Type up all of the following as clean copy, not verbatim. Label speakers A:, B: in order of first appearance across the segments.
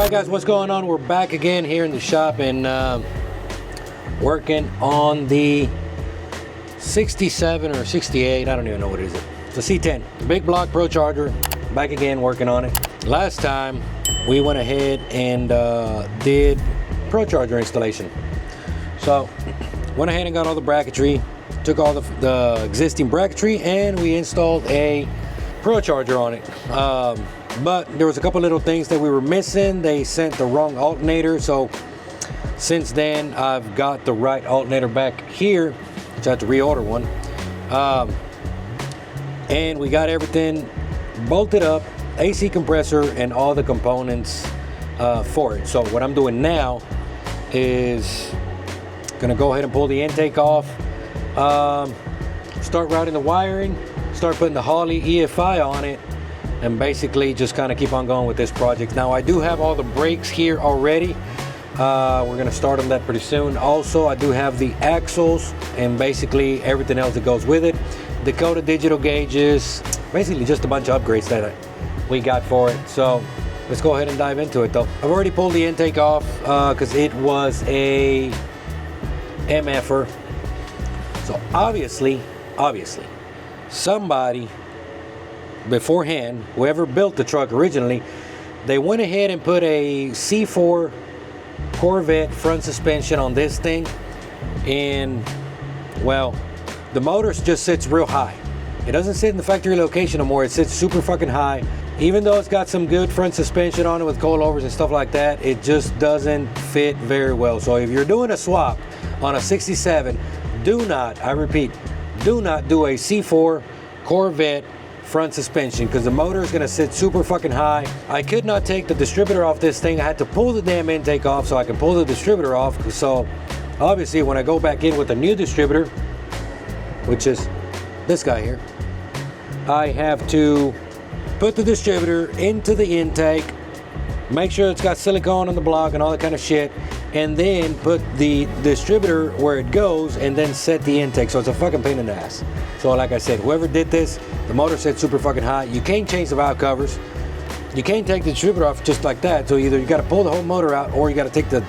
A: Alright guys, what's going on? We're back again here in the shop and working on the 67 or 68, I don't even know what it is. It's a C10, big block Pro Charger. Back again working on it. Last time we went ahead and did Pro Charger installation. So went ahead and got all the bracketry, took all the existing bracketry, and we installed a Pro Charger on it. But there was a couple little things that we were missing. They sent the wrong alternator, so since then I've got the right alternator back here, which I had to reorder one. And we got everything bolted up, AC compressor and all the components for it. So what I'm doing now is gonna go ahead and pull the intake off, start routing the wiring, start putting the Holley EFI on it, and basically just kind of keep on going with this project. Now I do have all the brakes here already. We're gonna start on that pretty soon. Also, I do have the axles and basically everything else that goes with it. Dakota digital gauges, basically just a bunch of upgrades that we got for it. So let's go ahead and dive into it though. I've already pulled the intake off because it was a MFer. So obviously, somebody beforehand, whoever built the truck originally, they went ahead and put a C4 Corvette front suspension on this thing, and well, the motor just sits real high. It doesn't sit in the factory location no more. It sits super fucking high. Even though it's got some good front suspension on it with coilovers and stuff like that, it just doesn't fit very well. So if you're doing a swap on a 67, do not, I repeat, do not do a C4 Corvette front suspension, because the motor is going to sit super fucking high. I could not take the distributor off this thing. I had to pull the damn intake off so I can pull the distributor off. So obviously when I go back in with a new distributor, which is this guy here, I have to put the distributor into the intake, make sure it's got silicone on the block and all that kind of shit, and then put the distributor where it goes and then set the intake. So it's a fucking pain in the ass. So like I said, whoever did this, the motor sits super fucking high. You can't change the valve covers. You can't take the distributor off just like that. So either you got to pull the whole motor out or you got to take the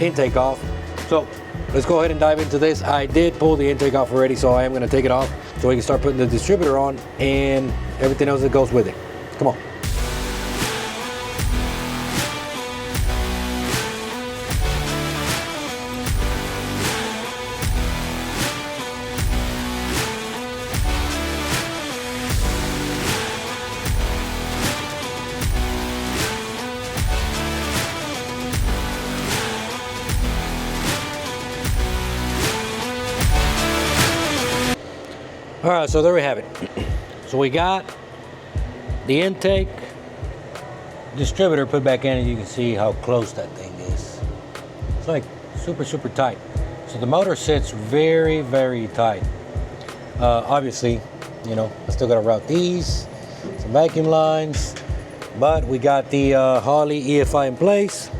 A: intake off. So let's go ahead and dive into this. I did pull the intake off already, so I am going to take it off so we can start putting the distributor on and everything else that goes with it. Come on. All right, so there we have it. So we got the intake distributor put back in, and you can see how close that thing is. It's like super, super tight. So the motor sits very, very tight. Obviously, you know, I still gotta route these, some vacuum lines, but we got the Holley EFI in place.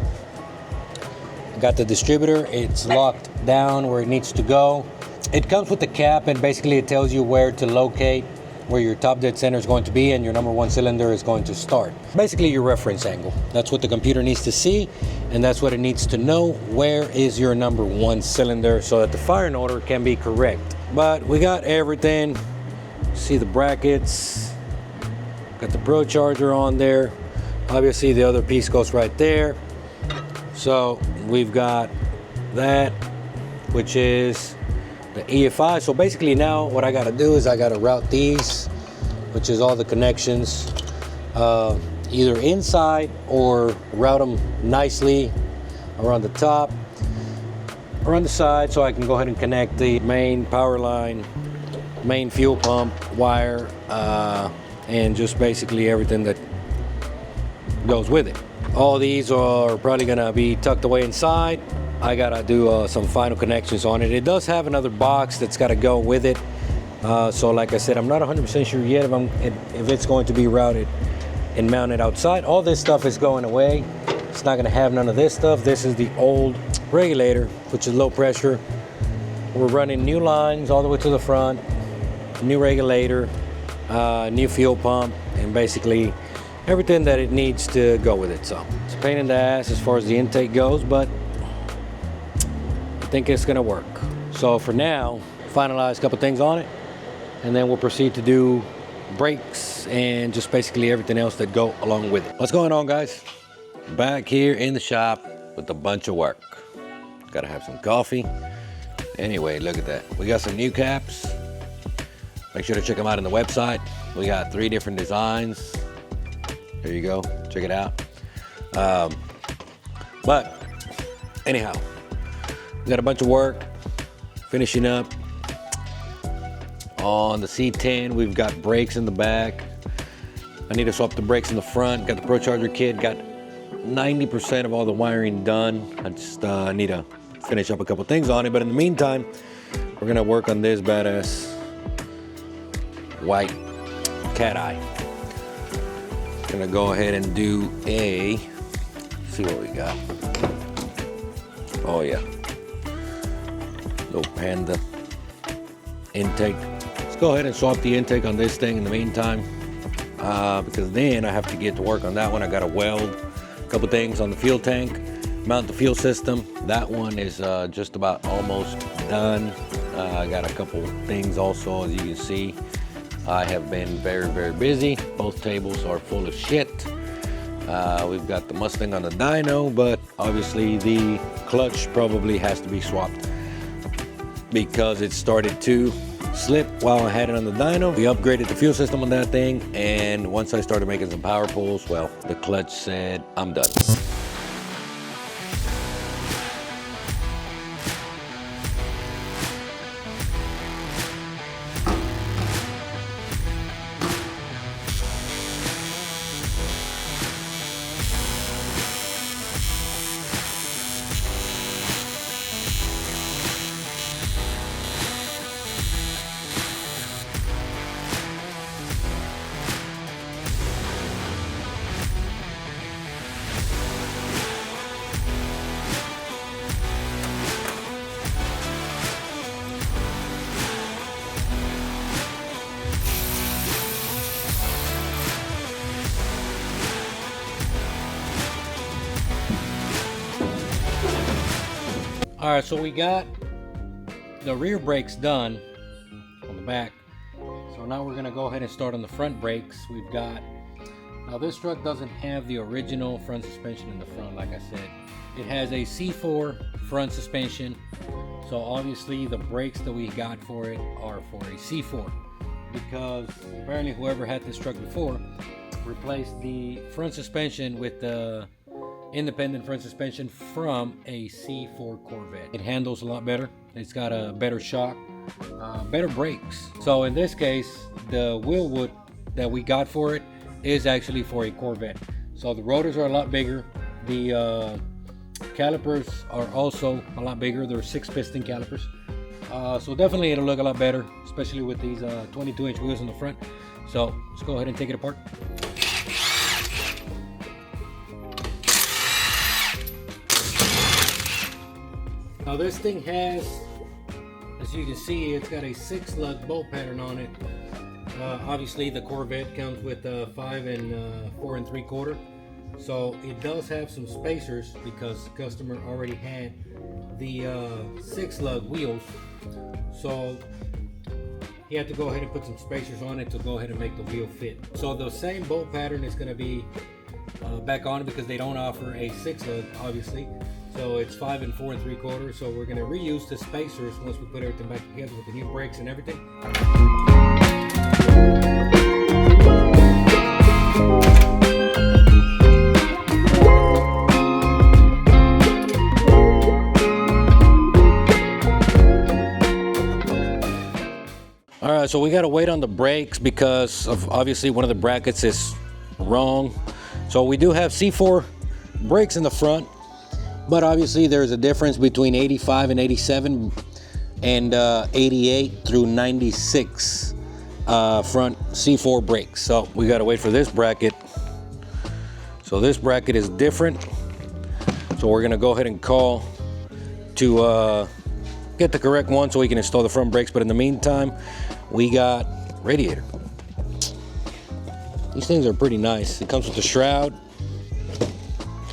A: Got the distributor, it's locked down where it needs to go. It comes with the cap, and basically it tells you where to locate where your top dead center is going to be and your number one cylinder is going to start. Basically your reference angle. That's what the computer needs to see, and that's what it needs to know. Where is your number one cylinder so that the firing order can be correct. But we got everything. See the brackets. Got the Pro Charger on there. Obviously the other piece goes right there. So we've got that, which is the EFI. So basically now what I got to do is I got to route these, which is all the connections, either inside or route them nicely around the top or on the side, so I can go ahead and connect the main power line, main fuel pump wire, and just basically everything that goes with it. All these are probably gonna be tucked away inside. I gotta do some final connections on it. It does have another box that's gotta go with it. So like I said, I'm not 100% sure yet if it's going to be routed and mounted outside. All this stuff is going away. It's not gonna have none of this stuff. This is the old regulator, which is low pressure. We're running new lines all the way to the front, new regulator, new fuel pump, and basically everything that it needs to go with it. So it's a pain in the ass as far as the intake goes, but I think it's gonna work. So for now, finalize a couple things on it, and then we'll proceed to do brakes and just basically everything else that go along with it. What's going on, guys? Back here in the shop with a bunch of work. Gotta have some coffee. Anyway, look at that. We got some new caps. Make sure to check them out on the website. We got 3 different designs. There you go, check it out. But anyhow, we got a bunch of work finishing up on the C10. We've got brakes in the back. I need to swap the brakes in the front. Got the Pro Charger kit, got 90% of all the wiring done. I just need to finish up a couple things on it, but in the meantime, we're gonna work on this badass white cat eye. Gonna go ahead and do see what we got. Oh yeah, little Panda intake. Let's go ahead and swap the intake on this thing in the meantime, because then I have to get to work on that one. I gotta weld a couple things on the fuel tank, mount the fuel system. That one is just about almost done. I got a couple things also, as you can see. I have been very, very busy. Both tables are full of shit. We've got the Mustang on the dyno, but obviously the clutch probably has to be swapped because it started to slip while I had it on the dyno. We upgraded the fuel system on that thing, and once I started making some power pulls, well, the clutch said, I'm done. All right, so we got the rear brakes done on the back. So now we're gonna go ahead and start on the front brakes. We've got, now this truck doesn't have the original front suspension in the front, like I said. It has a C4 front suspension. So obviously the brakes that we got for it are for a C4, because apparently whoever had this truck before replaced the front suspension with the independent front suspension from a C4 Corvette. It handles a lot better. It's got a better shock, better brakes. So in this case, the wheel wood that we got for it is actually for a Corvette. So the rotors are a lot bigger. The calipers are also a lot bigger. They're 6-piston calipers. So definitely it'll look a lot better, especially with these 22-inch wheels in the front. So let's go ahead and take it apart. Now this thing has, as you can see, it's got a 6-lug bolt pattern on it. Obviously the Corvette comes with 5 and 4 3/4. So it does have some spacers because the customer already had the 6-lug wheels. So he had to go ahead and put some spacers on it to go ahead and make the wheel fit. So the same bolt pattern is going to be back on it because they don't offer a 6-lug, obviously. So it's 5 and 4 3/4. So we're going to reuse the spacers once we put everything back together with the new brakes and everything. All right, so we got to wait on the brakes because of obviously one of the brackets is wrong. So we do have C4 brakes in the front, but obviously there's a difference between 85 and 87 and 88 through 96 front C4 brakes. So we got to wait for this bracket. So this bracket is different. So we're going to go ahead and call to get the correct one so we can install the front brakes. But in the meantime, we got radiator. Look These things are pretty nice. It comes with the shroud.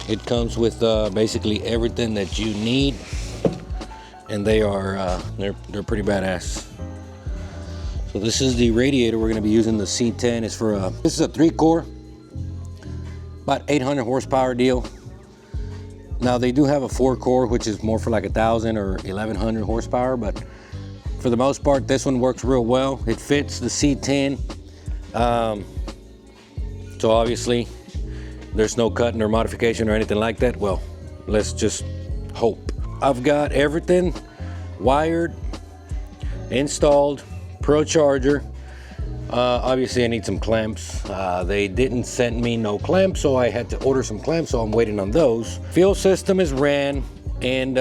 A: It comes with basically everything that you need, and they are they're pretty badass. So this is the radiator we're going to be using. The C10 is for this is a 3-core, about 800 horsepower deal. Now they do have a 4-core, which is more for like 1,000 or 1,100 horsepower, but for the most part, this one works real well. It fits the C10. So obviously, there's no cutting or modification or anything like that. Well, let's just hope. I've got everything wired, installed, pro charger. Obviously I need some clamps. They didn't send me no clamps, so I had to order some clamps, so I'm waiting on those. Fuel system is ran, and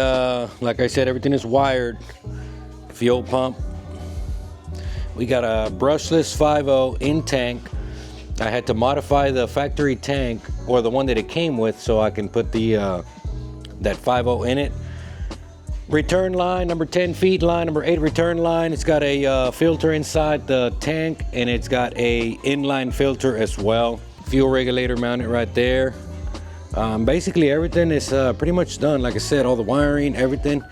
A: like I said, everything is wired. Fuel pump. We got a brushless 5.0 in tank. I had to modify the factory tank, or the one that it came with, so I can put the that 5.0 in it. Return line, number 10 feet line, number 8 return line. It's got a filter inside the tank, and it's got a inline filter as well. Fuel regulator mounted right there. Basically everything is pretty much done. Like I said, all the wiring, everything.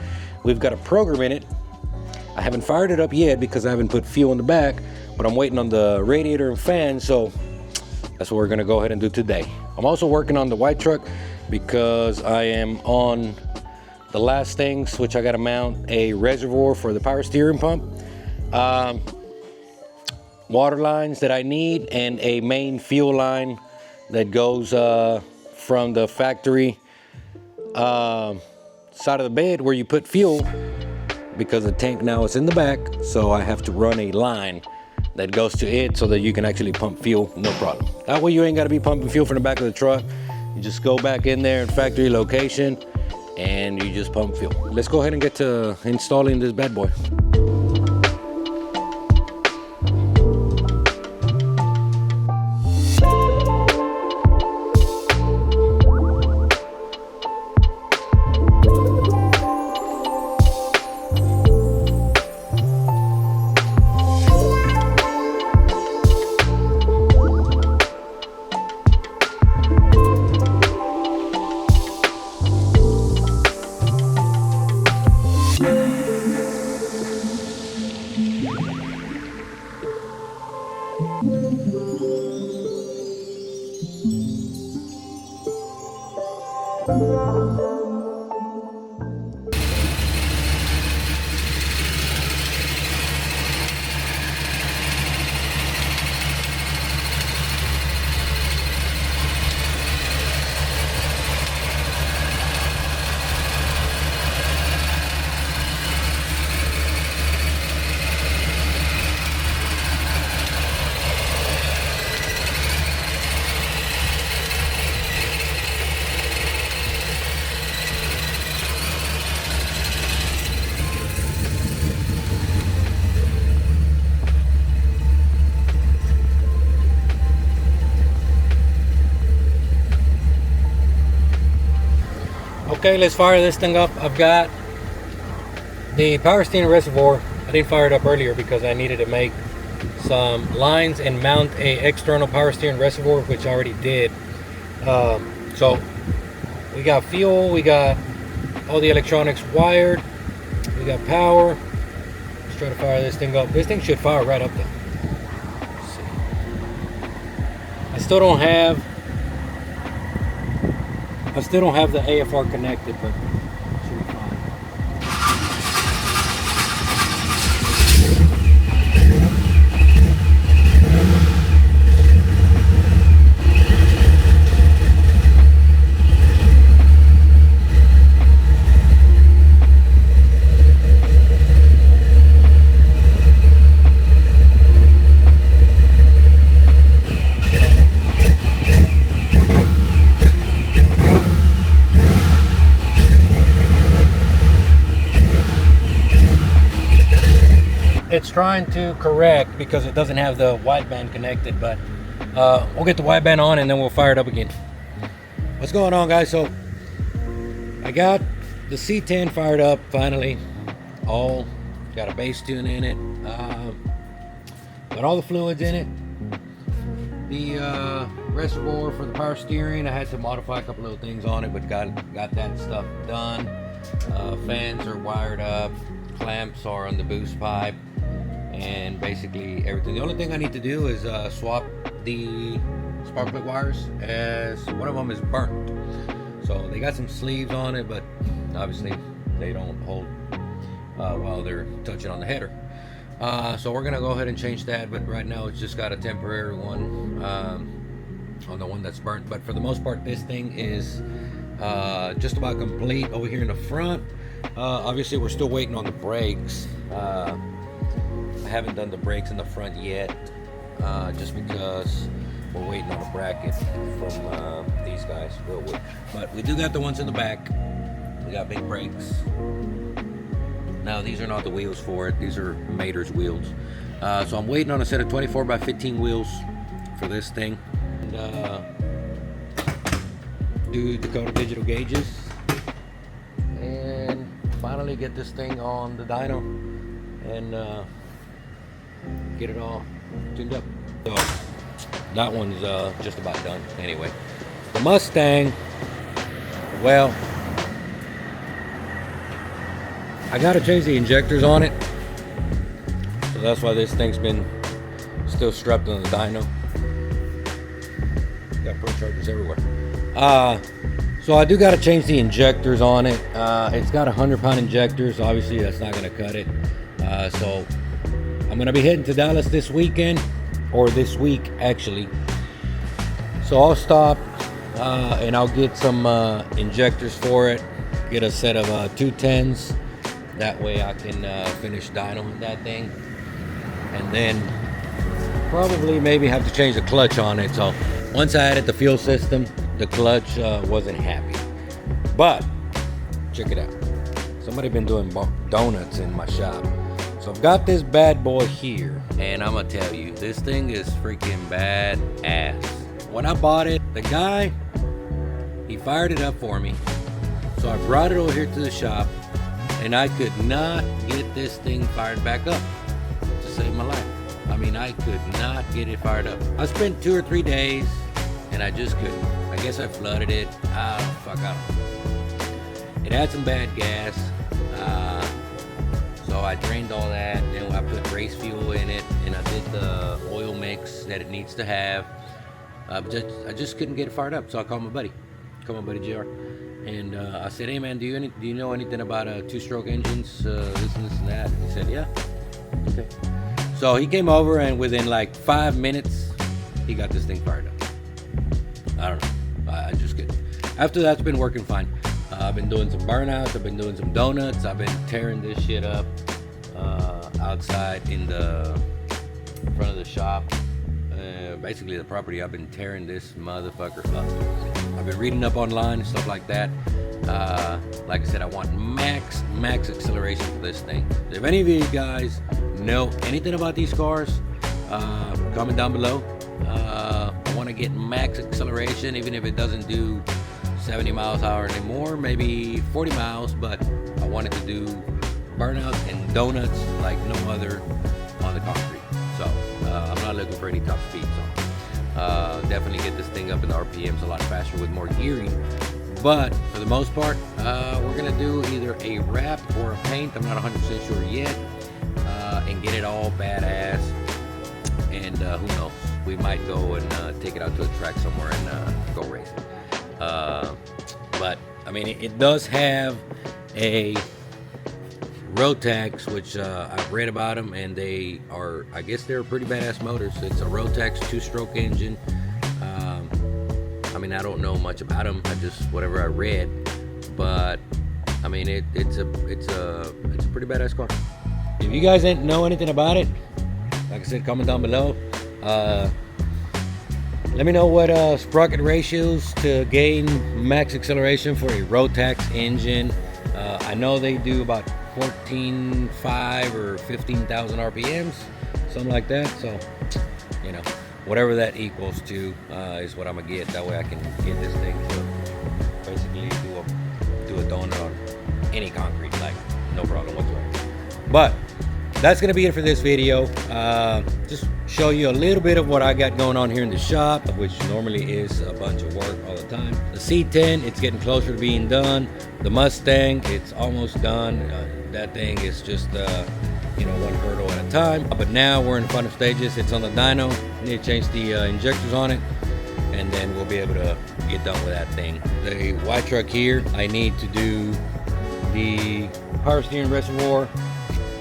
A: We've got a program in it. I haven't fired it up yet because I haven't put fuel in the back, but I'm waiting on the radiator and fan, so that's what we're gonna go ahead and do today. I'm also working on the white truck because I am on the last things, which I gotta mount a reservoir for the power steering pump, water lines that I need, and a main fuel line that goes from the factory side of the bed where you put fuel, because the tank now is in the back, so I have to run a line that goes to it so that you can actually pump fuel, no problem. That way you ain't gotta be pumping fuel from the back of the truck. You just go back in there in factory location and you just pump fuel. Let's go ahead and get to installing this bad boy. Okay, let's fire this thing up. I've got the power steering reservoir. I didn't fire it up earlier because I needed to make some lines and mount a external power steering reservoir, which I already did. So we got fuel, we got all the electronics wired, we got power. Let's try to fire this thing up. This thing should fire right up though. Let's see. I still don't have the AFR connected, but it should be fine. It's trying to correct because it doesn't have the wideband connected, but we'll get the wideband on and then we'll fire it up again. What's going on, guys? So I got the C10 fired up finally. All got a bass tune in it, got all the fluids in it. The reservoir for the power steering, I had to modify a couple little things on it, but got that stuff done. Fans are wired up, clamps are on the boost pipe, and basically everything. The only thing I need to do is swap the spark plug wires, as one of them is burnt. So they got some sleeves on it, but obviously they don't hold while they're touching on the header. So we're gonna go ahead and change that, but right now it's just got a temporary one on the one that's burnt. But for the most part, this thing is just about complete over here in the front. Obviously we're still waiting on the brakes. I haven't done the brakes in the front yet, just because we're waiting on a bracket from these guys. But we do got the ones in the back. We got big brakes. Now these are not the wheels for it. These are Mater's wheels. So I'm waiting on a set of 24 by 15 wheels for this thing. And do Dakota digital gauges. And finally get this thing on the dyno. And get it all tuned up. So that one's just about done anyway. The Mustang, well, I gotta change the injectors on it, so that's why this thing's been still strapped on the dyno. Got pro chargers everywhere. So I do gotta change the injectors on it. It's got 100-pound injectors, so obviously that's not gonna cut it. So I'm gonna be heading to Dallas this weekend, or this week actually. So I'll stop and I'll get some injectors for it. Get a set of C10s. That way I can finish dynoing that thing, and then probably maybe have to change the clutch on it. So once I added the fuel system, the clutch wasn't happy. But check it out. Somebody been doing donuts in my shop. So I've got this bad boy here, and I'm gonna tell you, this thing is freaking bad ass. When I bought it, the guy, he fired it up for me. So I brought it over here to the shop, and I could not get this thing fired back up to save my life. I mean, I could not get it fired up. I spent 2 or 3 days, and I just couldn't. I guess I flooded it. Fuck, I don't know. It had some bad gas, so I drained all that. Then I put race fuel in it, and I did the oil mix that it needs to have. I just couldn't get it fired up, so I called my buddy JR. And I said, hey man, do you know anything about two-stroke engines, this and this and that? And he said, yeah. Okay. So he came over, and within like 5 minutes, he got this thing fired up. I don't know. I just couldn't. After that's been working fine. I've been doing some burnouts. I've been doing some donuts. I've been tearing this shit up outside in the front of the shop. Basically the property. I've been tearing this motherfucker up. I've been reading up online and stuff like that. Like I said, I want max acceleration for this thing. So if any of you guys know anything about these cars, comment down below. I want to get max acceleration, even if it doesn't do 70 miles an hour anymore, maybe 40 miles, but I want it to do burnouts and donuts like no other on the concrete. So I'm not looking for any top speeds on it. Definitely get this thing up in the RPMs a lot faster with more gearing. But for the most part, we're gonna do either a wrap or a paint. I'm not 100% sure yet, and get it all badass. And who knows? We might go and take it out to a track somewhere and go race it. But I mean, it does have a Rotax, which I've read about them, and they are, I guess they're pretty badass motors. It's a Rotax 2-stroke engine. I mean, I don't know much about them. I just whatever I read, but I mean, it's a pretty badass car. If you guys didn't know anything about it, like I said, comment down below. Let me know what sprocket ratios to gain max acceleration for a Rotax engine. I know they do about 14.5 or 15,000 RPMs, something like that. So, you know, whatever that equals to is what I'm gonna get. That way I can get this thing to basically do a donut on any concrete, like no problem whatsoever. But that's gonna be it for this video. Just show you a little bit of what I got going on here in the shop, which normally is a bunch of work all the time. The C10, it's getting closer to being done. The Mustang, it's almost done. That thing is just one hurdle at a time. But now we're in the final stages. It's on the dyno. Need to change the injectors on it, and then we'll be able to get done with that thing. The white truck here, I need to do the power steering reservoir,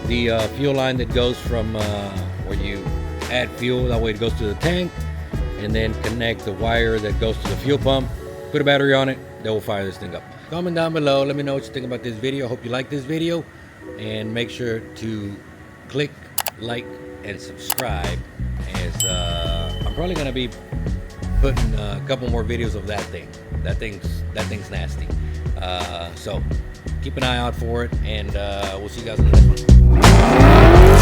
A: the fuel line that goes from where you add fuel, that way it goes to the tank, and then connect the wire that goes to the fuel pump, put a battery on it, then we'll fire this thing up. Comment down below, let me know what you think about this video. Hope you like this video, and make sure to click like and subscribe, as I'm probably gonna be putting a couple more videos of that thing. That thing's nasty. So keep an eye out for it, and we'll see you guys in the next one.